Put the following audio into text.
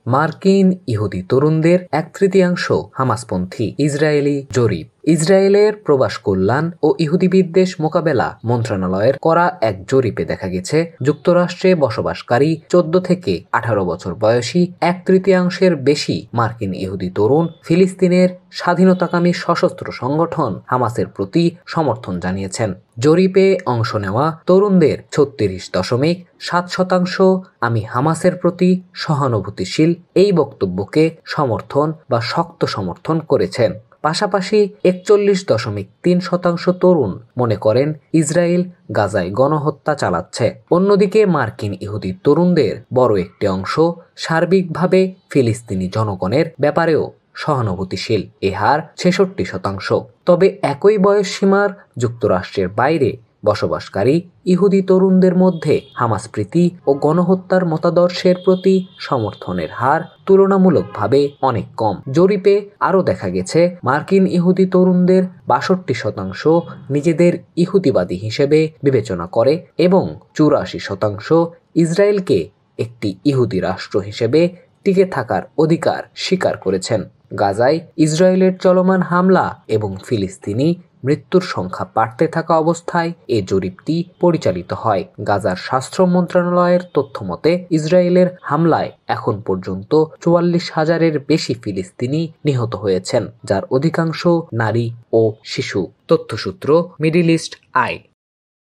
মার্কিন ইহুদি তরুণদের 1/3 হামাসপন্থী। ইসরায়েলি জরিপ। ইসরায়েলের প্রবাস কল্যাণ ও ইহুদি বিদ্বেষ মোকাবেলা মন্ত্রণালয়ের করা এক জরিপে দেখা গেছে, যুক্তরাষ্ট্রে বসবাসকারী 14 থেকে 18 বছর বয়সী 1/3 বেশি মার্কিন ইহুদি তরুণ ফিলিস্তিনের স্বাধীনতাকামী সশস্ত্র সংগঠন হামাসের প্রতি সমর্থন জানিয়েছেন। জরিপে অংশ নেওয়া তরুণদের 36.7% আমি হামাসের প্রতি সহানুভূতিশীল এই বক্তব্যকে সমর্থন বা শক্ত সমর্থন করেছেন। পাশাপাশি 41.3% তরুণ মনে করেন ইসরায়েল গাজায় গণহত্যা চালাচ্ছে। অন্যদিকে মার্কিন ইহুদি তরুণদের বড় একটি অংশ সার্বিকভাবে ফিলিস্তিনি জনগণের ব্যাপারেও সহানুভূতিশীল। এ হার 66%। তবে একই বয়সসীমার যুক্তরাষ্ট্রের বাইরে বসবাসকারী ইহুদি তরুণদের মধ্যে হামাসপ্রীতি ও গণহত্যার মতাদর্শের প্রতি সমর্থনের হার তুলনামূলকভাবে অনেক কম। জরিপে আরও দেখা গেছে, মার্কিন ইহুদি তরুণদের 62% নিজেদের ইহুদিবাদী হিসেবে বিবেচনা করে এবং 84% ইসরায়েলকে একটি ইহুদি রাষ্ট্র হিসেবে টিকে থাকার অধিকার স্বীকার করেছেন। গাজায় ইসরায়েলের চলমান হামলা এবং ফিলিস্তিনি মৃত্যুর সংখ্যা বাড়তে থাকা অবস্থায় এ জরিপটি পরিচালিত হয়। গাজার স্বাস্থ্য মন্ত্রণালয়ের তথ্যমতে ইসরায়েলের হামলায় এখন পর্যন্ত 44,000-এর বেশি ফিলিস্তিনি নিহত হয়েছেন, যার অধিকাংশ নারী ও শিশু। তথ্যসূত্র মিডল ইস্ট আই।